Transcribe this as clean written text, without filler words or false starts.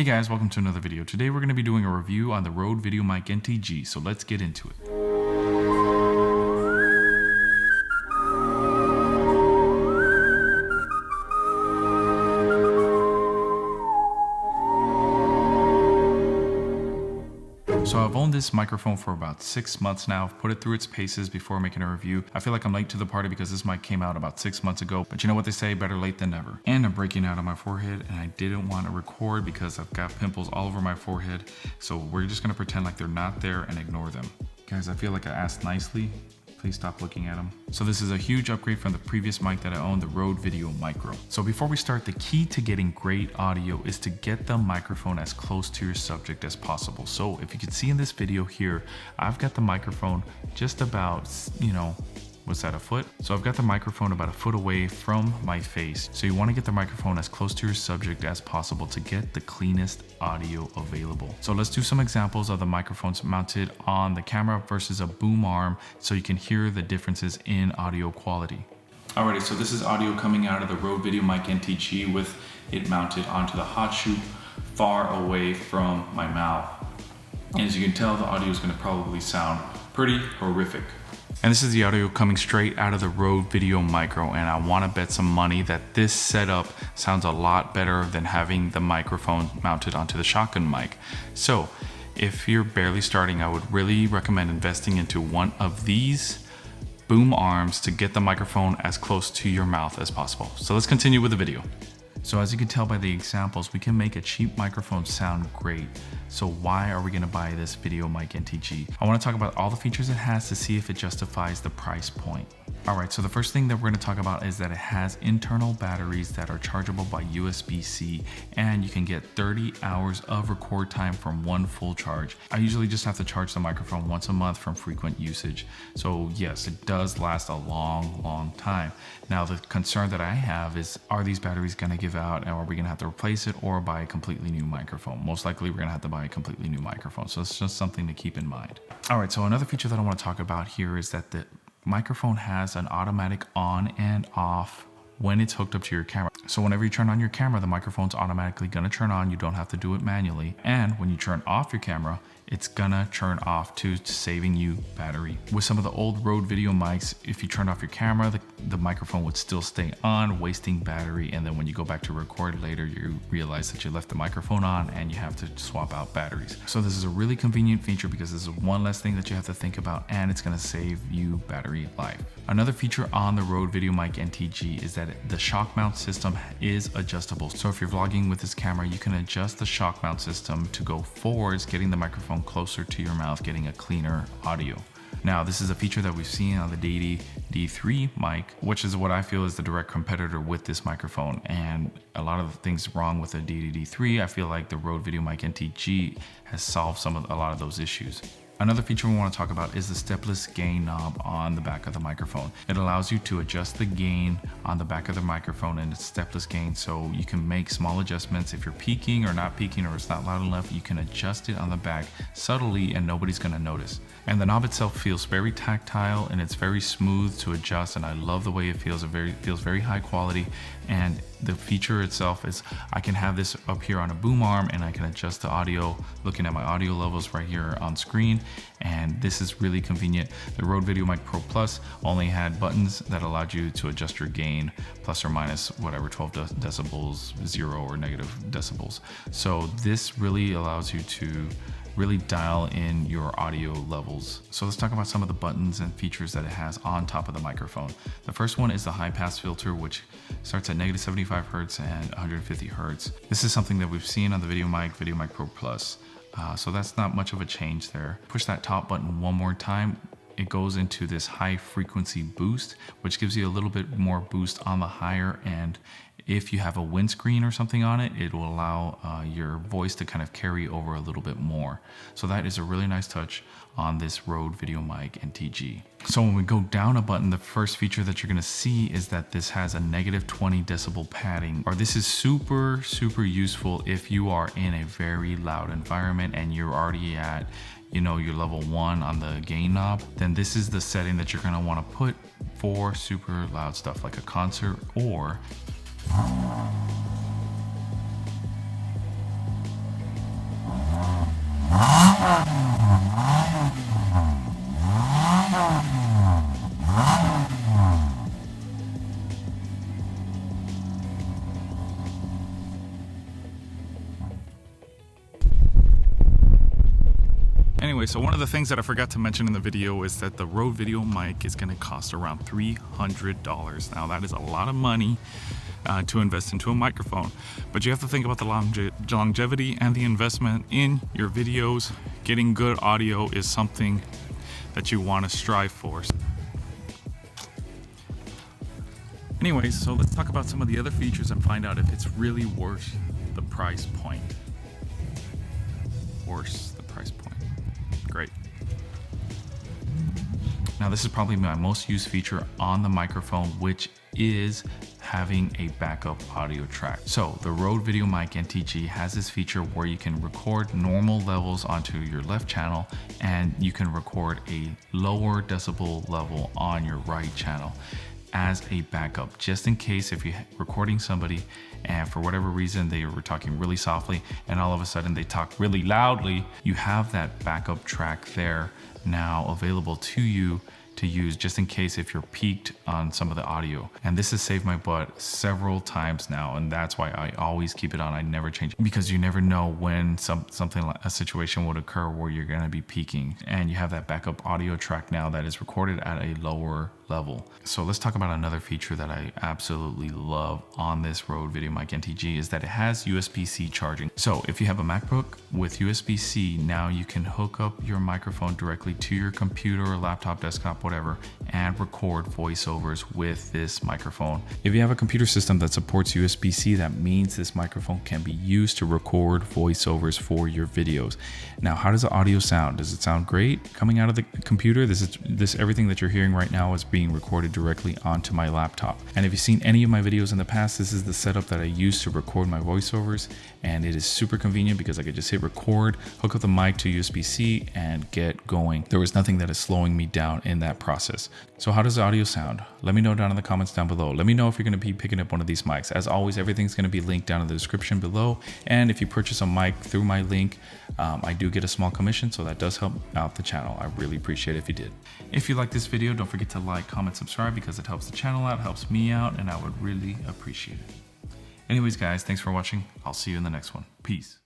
Hey guys, welcome to another video. Today we're going to be doing a review on the Rode Videomic NTG, so let's get into it. So I've owned this microphone for about 6 months now. I've put it through its paces before making a review. I feel like I'm late to the party because this mic came out about 6 months ago, but you know what they say, better late than never. And I'm breaking out on my forehead and I didn't want to record because I've got pimples all over my forehead. So we're just gonna pretend like they're not there and ignore them. Guys, I feel like I asked nicely. Please stop looking at them. So this is a huge upgrade from the previous mic that I owned, the Rode Videomic. So before we start, the key to getting great audio is to get the microphone as close to your subject as possible. So if you can see in this video here, I've got the microphone just about, what's that, a foot? So I've got the microphone about a foot away from my face. So you want to get the microphone as close to your subject as possible to get the cleanest audio available. So let's do some examples of the microphones mounted on the camera versus a boom arm so you can hear the differences in audio quality. Alrighty, so this is audio coming out of the Rode Videomic NTG with it mounted onto the hot shoe far away from my mouth. And as you can tell, the audio is going to probably sound pretty horrific. And this is the audio coming straight out of the Rode Videomic, and I want to bet some money that this setup sounds a lot better than having the microphone mounted onto the shotgun mic. So if you're barely starting, I would really recommend investing into one of these boom arms to get the microphone as close to your mouth as possible. So let's continue with the video. So as you can tell by the examples, we can make a cheap microphone sound great. So why are we going to buy this Videomic NTG? I want to talk about all the features it has to see if it justifies the price point. Alright, so the first thing that we're going to talk about is that it has internal batteries that are chargeable by USB-C, and you can get 30 hours of record time from one full charge. I usually just have to charge the microphone once a month from frequent usage. So yes, it does last a long time. Now the concern that I have is, are these batteries going to give out, and are we going to have to replace it or buy a completely new microphone? Most likely we're going to have to buy a completely new microphone. So it's just something to keep in mind. Alright, so another feature that I want to talk about here is that the microphone has an automatic on and off when it's hooked up to your camera. So whenever you turn on your camera, the microphone's automatically gonna turn on. You don't have to do it manually. And when you turn off your camera, it's gonna turn off to saving you battery. With some of the old Rode Videomics, if you turn off your camera, the microphone would still stay on, wasting battery. And then when you go back to record later, you realize that you left the microphone on and you have to swap out batteries. So this is a really convenient feature because this is one less thing that you have to think about, and it's gonna save you battery life. Another feature on the Rode Videomic NTG is that the shock mount system is adjustable. So if you're vlogging with this camera, you can adjust the shock mount system to go forwards, getting the microphone closer to your mouth, getting a cleaner audio. Now, this is a feature that we've seen on the DD3 mic, which is what I feel is the direct competitor with this microphone. And a lot of the things wrong with the DD3, I feel like the Rode Videomic NTG has solved a lot of those issues. Another feature we want to talk about is the stepless gain knob on the back of the microphone. It allows you to adjust the gain on the back of the microphone, and it's stepless gain, so you can make small adjustments. If you're peaking or not peaking, or it's not loud enough, you can adjust it on the back subtly and nobody's going to notice. And the knob itself feels very tactile and it's very smooth to adjust, and I love the way it feels. It feels very high quality, and the feature itself is I can have this up here on a boom arm and I can adjust the audio looking at my audio levels right here on screen, and this is really convenient. The Rode Videomic Pro Plus only had buttons that allowed you to adjust your gain plus or minus whatever 12 decibels, 0 or negative decibels. So this really allows you to really dial in your audio levels. So let's talk about some of the buttons and features that it has on top of the microphone. The first one is the high pass filter, which starts at -75 Hertz and 150 Hertz. This is something that we've seen on the Videomic Pro Plus. So that's not much of a change there. Push that top button one more time. It goes into this high frequency boost, which gives you a little bit more boost on the higher end. If you have a windscreen or something on it, it will allow your voice to kind of carry over a little bit more. So that is a really nice touch on this Rode Videomic NTG. So when we go down a button, the first feature that you're gonna see is that this has a -20 decibel padding. Or this is super useful if you are in a very loud environment and you're already at your level 1 on the gain knob. Then this is the setting that you're gonna wanna put for super loud stuff like a concert or Anyway, so one of the things that I forgot to mention in the video is that the Rode Videomic is going to cost around $300. Now that is a lot of money to invest into a microphone, but you have to think about the longevity and the investment in your videos. Getting good audio is something that you want to strive for. Anyways, so let's talk about some of the other features and find out if it's really worth the price point. Great. Now this is probably my most used feature on the microphone, which is having a backup audio track. So the Rode Videomic NTG has this feature where you can record normal levels onto your left channel and you can record a lower decibel level on your right channel as a backup, just in case if you're recording somebody and for whatever reason they were talking really softly and all of a sudden they talk really loudly, you have that backup track there now available to you to use, just in case if you're peaked on some of the audio. And this has saved my butt several times now, and that's why I always keep it on. I never change it, because you never know when something like a situation would occur where you're going to be peaking, and you have that backup audio track now that is recorded at a lower level. So let's talk about another feature that I absolutely love on this Rode Videomic NTG is that it has USB-C charging. So if you have a MacBook with USB-C, now you can hook up your microphone directly to your computer or laptop, desktop, whatever, and record voiceovers with this microphone. If you have a computer system that supports USB-C, that means this microphone can be used to record voiceovers for your videos. Now, how does the audio sound? Does it sound great coming out of the computer? This everything that you're hearing right now is being recorded directly onto my laptop. And if you've seen any of my videos in the past, this is the setup that I use to record my voiceovers, and it is super convenient because I could just hit record, hook up the mic to USB-C, and get going. There was nothing that is slowing me down in that process. So how does the audio sound? Let me know down in the comments down below. Let me know if you're going to be picking up one of these mics. As always, everything's going to be linked down in the description below, and if you purchase a mic through my link, I do get a small commission, so that does help out the channel. I really appreciate it if you did. If you like this video, don't forget to like, comment, subscribe, because it helps the channel out, helps me out, and I would really appreciate it. Anyways, guys, thanks for watching. I'll see you in the next one. Peace.